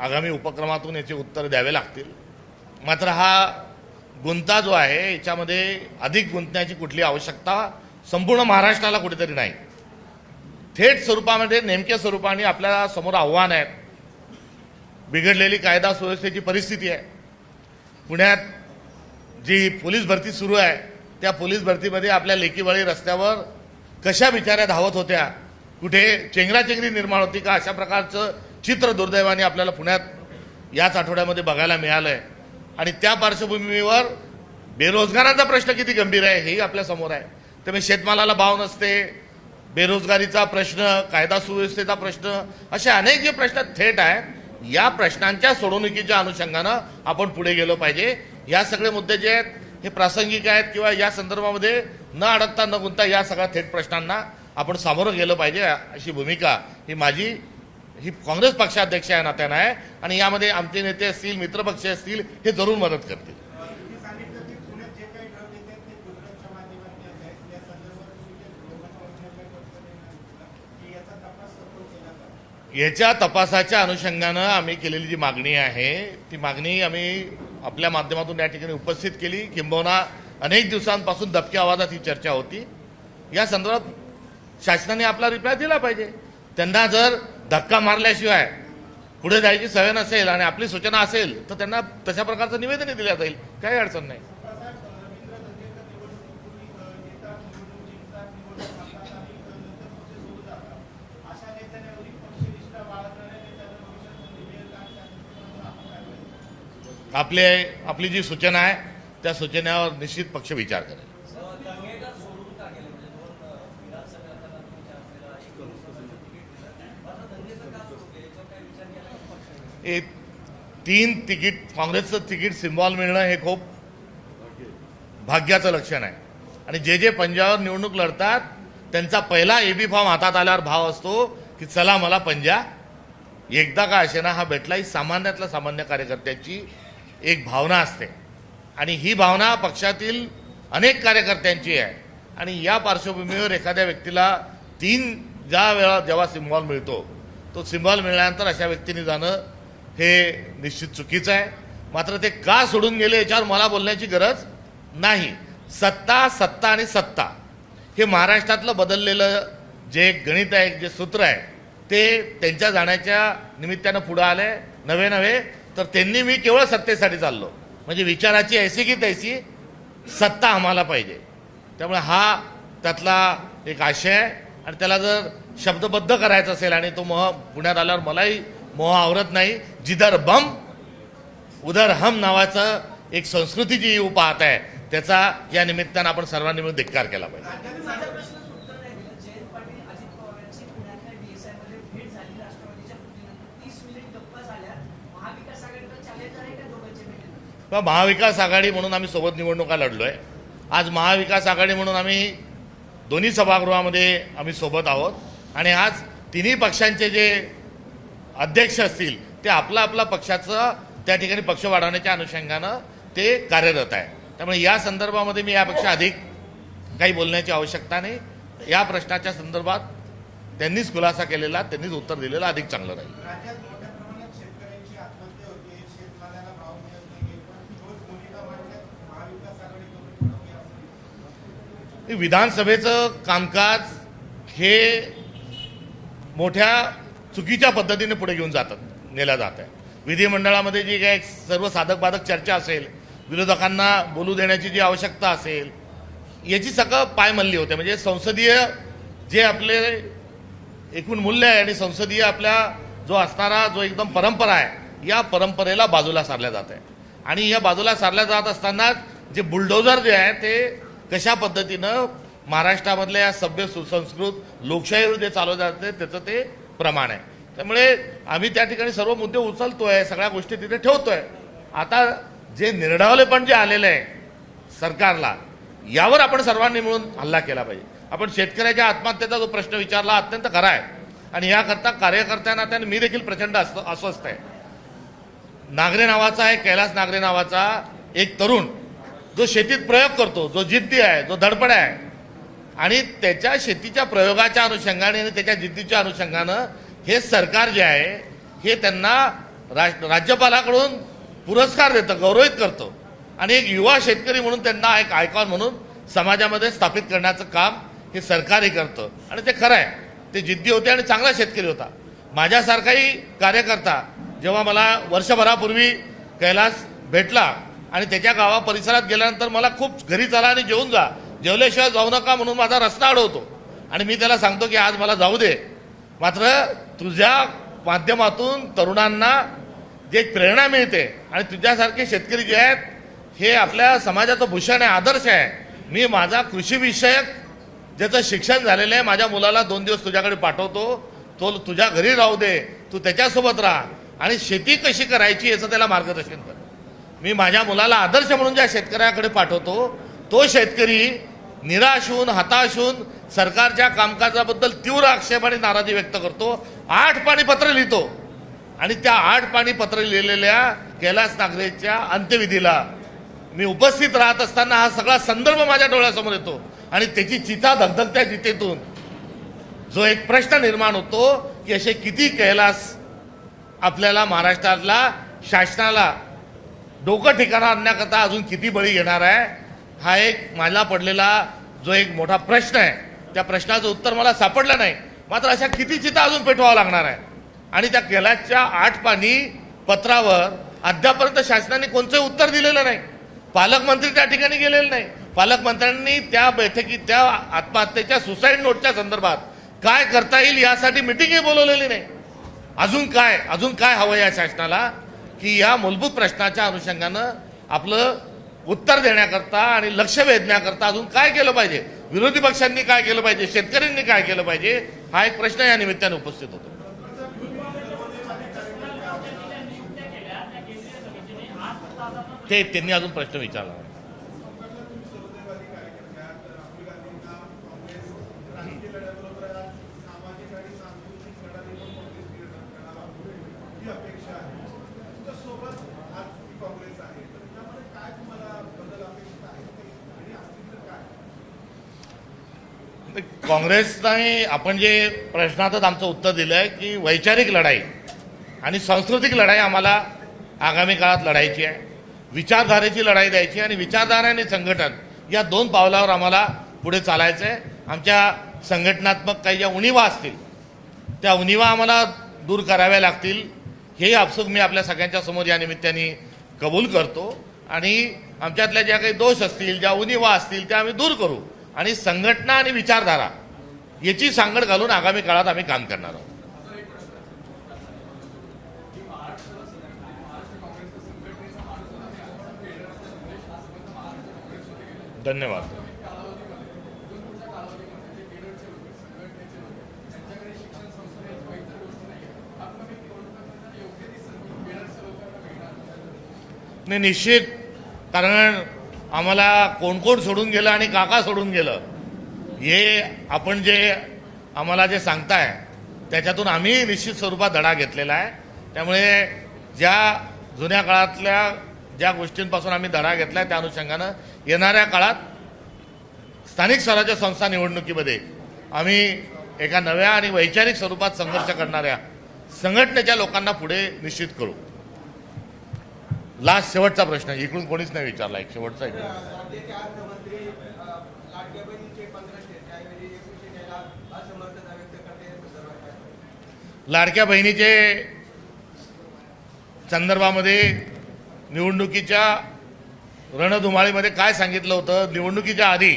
A: आगामी उपक्रमातून याचे उत्तर द्यावे लागतील. मात्र हा गुंता जो आहे याच्यामध्ये अधिक गुंतण्याची कुठली आवश्यकता संपूर्ण महाराष्ट्राला कुठेतरी नाही. थेट स्वरूपामध्ये नेमक्या स्वरूपाने आपल्या समोर आव्हान आहेत. बिघडलेली कायदा सुव्यवस्थेची परिस्थिती आहे. पुण्यात जी पोलीस भरती सुरू आहे त्या पोलीस भरतीमध्ये आपल्या लेकीवाळी रस्त्यावर कशा बिचाऱ्या धावत होत्या, कुठे चेंगराचेंगरी निर्माण होती का, अशा प्रकारचं चित्र दुर्दैवाने आपल्याला पुण्यात याच आठवड्यामध्ये बघायला मिळालंय. आणि त्या पार्श्वभूमीवर बेरोजगारांचा प्रश्न किती गंभीर आहे हेही आपल्या समोर आहे. त्यामुळे शेतमालाला भाव नसते, बेरोजगारीचा प्रश्न, कायदा सुव्यवस्थेचा प्रश्न, असे अनेक जे प्रश्न थेट आहेत या प्रश्नांच्या सोडवणुकीच्या अनुषंगानं आपण पुढे गेलो पाहिजे। या सगळे मुद्दे जे आहेत हे प्रासंगिक आहेत किंवा या संदर्भामध्ये न अडकता न गुंतता या सगळ्या थेट प्रश्नांना आपण सामोरं गेलं पाहिजे अशी भूमिका ही काँग्रेस पक्षाध्यक्ष या नात्यानं आहे आणि यामध्ये आमचे नेते असतील, मित्रपक्ष असतील, हे जरूर मदत करतील। याच्या तपासाच्या अनुषंगानं आम्ही केलेली जी मागणी आहे ती मागणी आम्ही आपल्या माध्यमातून या ठिकाणी उपस्थित केली। किंबहुना अनेक दिवसांपासून दबक्या आवाजात ही चर्चा होती। या संदर्भात शासनाने आपला रिप्लाय दिला पाहिजे। त्यांना जर धक्का मारल्याशिवाय पुढे जायची सवय नसेल आणि आपली सूचना असेल तर त्यांना तशा प्रकारचं निवेदन दिलं जाईल, काही अडचण नाही। आपली जी सूचना आहे त्या सूचनेवर निश्चित पक्ष विचार करेल। तीन तिकीट काँग्रेसचं तिकीट सिम्बॉल मिळणं हे खूप भाग्याचं लक्षण आहे आणि जे पंजावर निवडणूक लढतात त्यांचा पहिला एबी फॉर्म हातात आल्यावर भाव असतो की चला मला पंजा एकदा का असेना हा भेटला। ही सामान्यातल्या सामान्य कार्यकर्त्याची एक भावना असते आणि ही भावना पक्षातील अनेक कार्यकर्त्यांची आहे आणि या पार्श्वभूमीवर एखाद्या व्यक्तीला जेव्हा सिम्बॉल मिळतो तो सिम्बॉल मिळाल्यानंतर अशा व्यक्तीने जाणं हे निश्चित चुकीचं आहे। मात्र ते का सोडून गेले याच्यावर मला बोलण्याची गरज नाही। सत्ता आणि सत्ता हे महाराष्ट्रातलं बदललेलं जे गणित आहे, जे सूत्र आहे ते त्यांच्या जाण्याच्या निमित्तानं पुढे आले नव्हे तर त्यांनी मी केवळ सत्तेसाठी चाललो म्हणजे विचाराची ऐसी की तैसी सत्ता आम्हाला पाहिजे। त्यामुळे हा त्यातला एक आशय आहे आणि त्याला जर शब्दबद्ध करायचं असेल आणि तो मोह पुण्यात आल्यावर मलाही मोह आवरत नाही। जिधर बम उधर हम नावाचं एक संस्कृती जी पाहत आहे त्याचा या निमित्तानं आपण सर्वांनी मिळून धिक्कार केला पाहिजे। महाविकास आघाडी म्हणून आम्ही सोबत निवडणुका लढलोय। आज महाविकास आघाडी म्हणून आम्ही दोन्ही सभागृहामध्ये आम्ही सोबत आहोत आणि आज तिन्ही पक्षांचे जे अध्यक्ष असतील ते आपला पक्षाचं त्या ठिकाणी पक्ष वाढवण्याच्या अनुषंगानं ते कार्यरत आहे। त्यामुळे या संदर्भामध्ये मी यापेक्षा अधिक काही बोलण्याची आवश्यकता नाही। या प्रश्नाच्या संदर्भात त्यांनीच खुलासा केलेला, त्यांनीच उत्तर दिलेलं अधिक चांगलं राहील। विधानसभेचं कामकाज हे मोठ्या चुकीच्या पद्धतीने पुढे घेऊन नेल्या जात आहे। विधिमंडळामध्ये जी काही सर्व साधक बाधक चर्चा असेल, विरोधकांना बोलू देण्याची जी आवश्यकता असेल, याची सगळं पायमल्ली होते। म्हणजे संसदीय जे आपले एकूण मूल्य आहे आणि संसदीय आपल्या जो असणारा जो एकदम परंपरा आहे या परंपरेला बाजूला सारल्या जात आहे आणि या बाजूला सारल्या जात असताना जे बुलडोझर जे आहे ते कशा पद्धतीनं महाराष्ट्रामधल्या या सभ्य सुसंस्कृत लोकशाहीवर जे चालवलं जाते त्याचं ते प्रमाण आहे। त्यामुळे आम्ही त्या ठिकाणी सर्व मुद्दे उचलतोय, सगळ्या गोष्टी तिथे ठेवतोय। आता जे निर्डावलेपण जे आलेलं आहे सरकारला यावर आपण सर्वांनी मिळून हल्ला केला पाहिजे। आपण शेतकऱ्याच्या आत्महत्येचा जो प्रश्न विचारला अत्यंत खरा आहे आणि याकरता कार्यकर्त्यांना त्याने मी देखील प्रचंड अस्वस्थ आहे। नागरे नावाचा आहे, कैलास नागरे नावाचा एक तरुण जो शेतीत प्रयोग करतो, जो जिद्दी आहे, जो धडपड आहे आणि त्याच्या शेतीच्या प्रयोगाच्या अनुषंगाने आणि त्याच्या जिद्दीच्या अनुषंगानं हे सरकार जे आहे हे त्यांना राज्यपालाकडून पुरस्कार देतं, गौरवित करतो आणि एक युवा शेतकरी म्हणून त्यांना एक आयकॉन म्हणून समाजामध्ये स्थापित करण्याचं काम हे सरकारही करतं आणि ते खरं आहे। ते जिद्दी होते आणि चांगला शेतकरी होता। माझ्यासारखाही कार्यकर्ता जेव्हा मला वर्षभरापूर्वी कैलास भेटला आणि त्याच्या गावा परिसरात गेल्यानंतर मला खूप घरी चला आणि जेवून जा, जेवल्याशिवाय जाऊ नका म्हणून माझा रस्ता अडवतो आणि मी त्याला सांगतो की आज मला जाऊ दे, मात्र तुझ्या माध्यमातून तरुणांना जे एक प्रेरणा मिळते आणि तुझ्यासारखे शेतकरी जे आहेत हे आपल्या समाजाचं भूषण आहे, आदर्श आहे। मी माझा कृषीविषयक ज्याचं शिक्षण झालेलं आहे माझ्या मुलाला 2 दिवस तुझ्याकडे पाठवतो, तो तुझ्या घरी राहू दे, तू त्याच्यासोबत राहा आणि शेती कशी करायची याचं त्याला मार्गदर्शन कर. मी माझ्या मुलाला आदर्श म्हणून ज्या शेतकऱ्याकडे पाठवतो तो शेतकरी निराश होऊन हताश होऊन सरकारच्या कामकाजाबद्दल तीव्र आक्षेप आणि नाराजी व्यक्त करतो. 8 पाणीपत्र लिहितो आणि त्या 8 पाणीपत्र लिहिलेल्या कैलास नागरेच्या अंत्यविधीला मी उपस्थित राहत असताना हा सगळा संदर्भ माझ्या डोळ्यासमोर येतो आणि त्याची चिता धगधगत्या चितेतून जो एक प्रश्न निर्माण होतो की असे किती कैलास आपल्याला महाराष्ट्रातला शासनाला डोकं ठिकाणा आणण्याकरता अजून किती बळी घेणार आहे. हा एक मला पडलेला जो एक मोठा प्रश्न आहे. त्या प्रश्नाचं उत्तर मला सापडलं नाही. मात्र अशा किती चिता अजून पेटवावं लागणार आहे. आणि त्या कैलासच्या 8 पानी पत्रावर अद्यापर्यंत शासनाने कोणतंही उत्तर दिलेलं नाही. पालकमंत्री त्या ठिकाणी गेलेले नाही. पालकमंत्र्यांनी त्या बैठकीत त्या आत्महत्येच्या सुसाईड नोटच्या संदर्भात काय करता येईल यासाठी मिटिंगही बोलवलेली नाही. अजून काय हवं या शासनाला की या मूलभूत प्रश्नाच्या अनुषंगानं आपलं उत्तर देण्याकरता आणि लक्ष वेधण्याकरता अजून काय केलं पाहिजे, विरोधी पक्षांनी काय केलं पाहिजे, शेतकऱ्यांनी काय केलं पाहिजे, हा एक प्रश्न या निमित्ताने उपस्थित होतो. ते त्यांनी अजून प्रश्न विचारला. काँग्रेसने आपण जे प्रश्नातच आमचं उत्तर दिलं आहे की वैचारिक लढाई आणि सांस्कृतिक लढाई आम्हाला आगामी काळात लढायची आहे. विचारधारेची लढाई द्यायची आणि विचारधारा आणि संघटन या 2 पावलावर आम्हाला पुढे चालायचं आहे. आमच्या संघटनात्मक काही ज्या उणिवा असतील त्या उणिवा आम्हाला दूर कराव्या लागतील हे आपसूक मी आपल्या सगळ्यांच्या समोर या निमित्ताने कबूल करतो. आणि आमच्यातल्या ज्या काही दोष असतील, ज्या उणिवा असतील त्या आम्ही दूर करू आणि संघटना आणि विचारधारा याची सांगड घालून आगामी काळात आम्ही काम करणार आहोत. धन्यवाद. नाही, निश्चित. कारण आम्हाला कोण कोण सोडून गेलं आणि काका सोडून गेलं हे आपण जे आम्हाला जे सांगताय त्याच्यातून आम्ही निश्चित स्वरूपात धडा घेतलेला आहे. त्यामुळे ज्या जुन्या काळातल्या ज्या गोष्टींपासून आम्ही धडा घेतला त्या अनुषंगानं येणाऱ्या काळात स्थानिक स्वराज्य संस्था निवडणुकीमध्ये आम्ही एका नव्या आणि वैचारिक स्वरूपात संघर्ष करणाऱ्या संघटनेच्या लोकांना पुढे निश्चित करू. लास्ट शेवटचा प्रश्न इकडून कोणीच नाही विचारला. एक शेवटचा लाडक्या बहिणीचे संदर्भामध्ये निवडणुकीच्या रणधुमाळीमध्ये काय सांगितलं होतं. निवडणुकीच्या आधी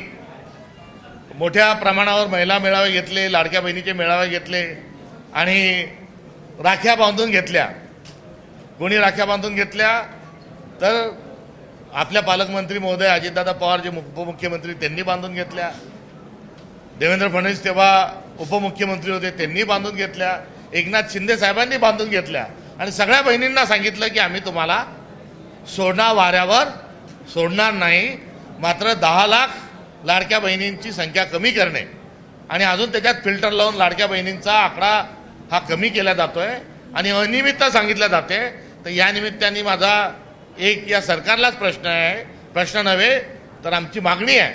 A: मोठ्या प्रमाणावर महिला मेळावे घेतले, लाडक्या बहिणीचे मेळावे घेतले आणि राख्या बांधून घेतल्या. कोणी राख्या बांधून घेतल्या तर आपल्या पालकमंत्री महोदय अजितदादा पवार जे उपमुख्यमंत्री त्यांनी बांधून घेतल्या. देवेंद्र फडणवीस तेव्हा उपमुख्यमंत्री होते त्यांनी बांधून घेतल्या. एकनाथ शिंदे साहेबांनी बांधून घेतल्या आणि सगळ्या बहिणींना सांगितलं की आम्ही तुम्हाला सोडणार वाऱ्यावर सोडणार नाही. मात्र 10 लाख लाडक्या बहिणींची संख्या कमी करणे आणि अजून त्याच्यात फिल्टर लावून लाडक्या बहिणींचा आकडा हा कमी केला जातोय आणि अनियमितता सांगितल्या जाते. तर या निमित्ताने माझा एक या सरकारलाच प्रश्न नव्हे तर आमची मागणी आहे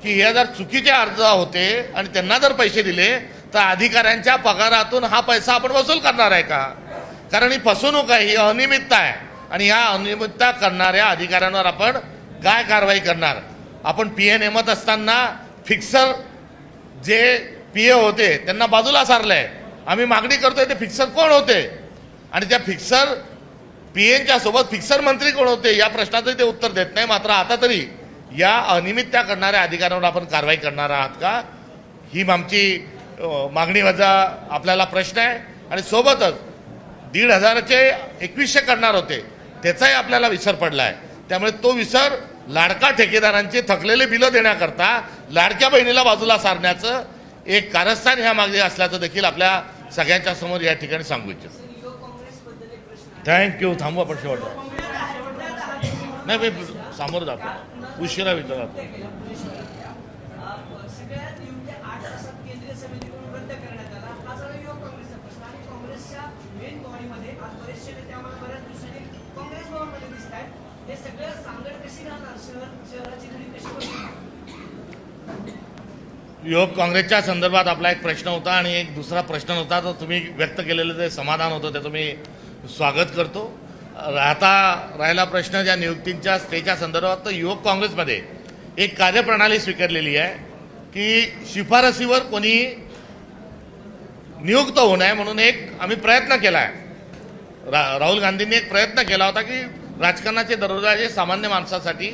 A: की हे जर चुकीचे अर्ज होते आणि त्यांना जर पैसे दिले तर अधिकाऱ्यांच्या पगारातून हा पैसा आपण वसूल करणार आहे का. कारण ही फसवणूक आहे, ही अनियमितता आहे आणि या अनियमितता करणाऱ्या अधिकाऱ्यांवर आपण काय कारवाई करणार. आपण पीए नेमत असताना फिक्सर जे पीए होते त्यांना बाजूला सारलंय. आम्ही मागणी करतोय ते फिक्सर कोण होते आणि त्या फिक्सर पीएनच्या सोबत फिक्सर मंत्री कोण होते या प्रश्नाचं ते उत्तर देत नाही. मात्र आता तरी या अनियमितता करणाऱ्या अधिकाऱ्यांवर आपण कारवाई करणार आहात का ही आमची मागणी वजा आपल्याला प्रश्न आहे. आणि सोबतच 1,500चे 2100 करणार होते त्याचाही आपल्याला विसर पडला आहे. त्यामुळे तो विसर लाडका ठेकेदारांचे थकलेले बिलं देण्याकरता लाडक्या बहिणीला बाजूला सारण्याचं एक कारस्थान ह्या मागे असल्याचं देखील आपल्या सगळ्यांच्या समोर या ठिकाणी सांगू इच्छितो. थँक्यू. थांबू आपण शेवटचा. नाही मी सामोरं जातो, उशिरा विचारतो.
B: सगळ्या नियुक्त्या 8 तासात केंद्रीय समितीकडून रद्द करण्यात आला. हा झाला युवक काँग्रेसचा प्रश्न. आणि काँग्रेसच्या मेन बॉडीमध्ये आज बरेचसे नेते आम्हाला बऱ्याच दिवसांनी काँग्रेस भवनमध्ये दिसत आहेत. हे सगळं सांगड कशी राहणार, शहराची घडी कशी बनणार?
A: युवक काँग्रेसच्या संदर्भात आपला एक प्रश्न होता आणि एक दुसरा प्रश्न होता, तो तुम्ही व्यक्त केलेलं जे समाधान होतं त्याचं मी स्वागत करतो. आता राहिला प्रश्न ज्या नियुक्तींच्या स्टेच्या संदर्भात, तर युवक काँग्रेसमध्ये एक कार्यप्रणाली स्वीकारलेली आहे की शिफारसीवर कोणी नियुक्त होऊ नये म्हणून एक आम्ही प्रयत्न केला आहे. राहुल गांधींनी एक प्रयत्न केला होता की राजकारणाचे दरवाजे सामान्य माणसासाठी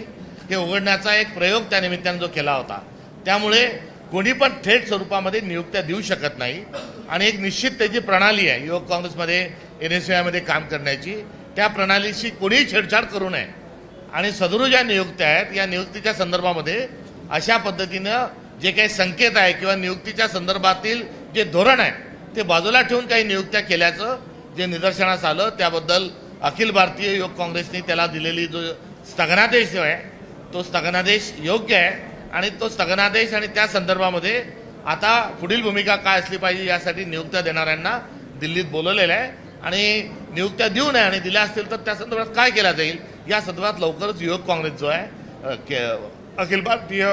A: हे उघडण्याचा एक प्रयोग त्या निमित्तानं जो केला होता. त्यामुळे कोणी पण थेट स्वरूपामध्ये नियुक्त्या देऊ शकत नाही आणि एक निश्चित त्याची प्रणाली आहे युवक काँग्रेसमध्ये NSUI काम करण्याची. त्या प्रणालीशी कोणीही छेडछाड करू नये आणि सदरू ज्या नियुक्त्या आहेत या नियुक्तीच्या संदर्भामध्ये अशा पद्धतीनं जे काही संकेत आहे किंवा नियुक्तीच्या संदर्भातील जे धोरण आहे ते बाजूला ठेवून काही नियुक्त्या केल्याचं जे निदर्शनास आलं, त्याबद्दल अखिल भारतीय युवक काँग्रेसने त्याला दिलेली जो स्थगनादेश आहे तो स्थगनादेश योग्य आहे आणि तो स्थगनादेश आणि त्या संदर्भामध्ये आता पुढील भूमिका काय असली पाहिजे यासाठी नियुक्त्या देणाऱ्यांना दिल्लीत बोलवलेलं आहे आणि नियुक्त्या देऊ नये आणि दिल्या असतील तर त्या संदर्भात काय केलं जाईल या संदर्भात लवकरच युवक काँग्रेस जो आहे अखिल भारतीय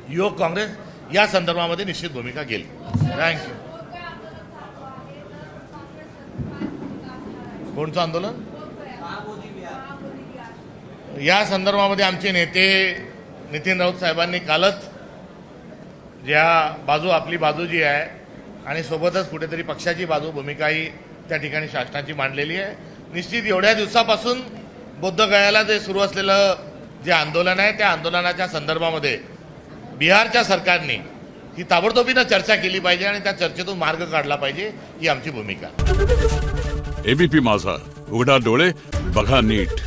A: युवक काँग्रेस या संदर्भामध्ये निश्चित भूमिका घेईल. थँक्यू. कोणतं आंदोलन? या संदर्भामध्ये आमचे नेते नितीन राऊत साहेबांनी कालच ज्या बाजू आपली बाजू जी आहे आणि सोबतच कुठेतरी पक्षाची बाजू भूमिकाही त्या ठिकाणी शासनाची मांडलेली आहे. निश्चित एवढ्या दिवसापासून बौद्धगयाला जे सुरू असलेलं जे आंदोलन आहे त्या आंदोलनाच्या संदर्भामध्ये बिहारच्या सरकारने ही ताबडतोबीनं चर्चा केली पाहिजे आणि त्या चर्चेतून मार्ग काढला पाहिजे ही आमची भूमिका.
C: ABP माझा, उघडा डोळे बघा नीट.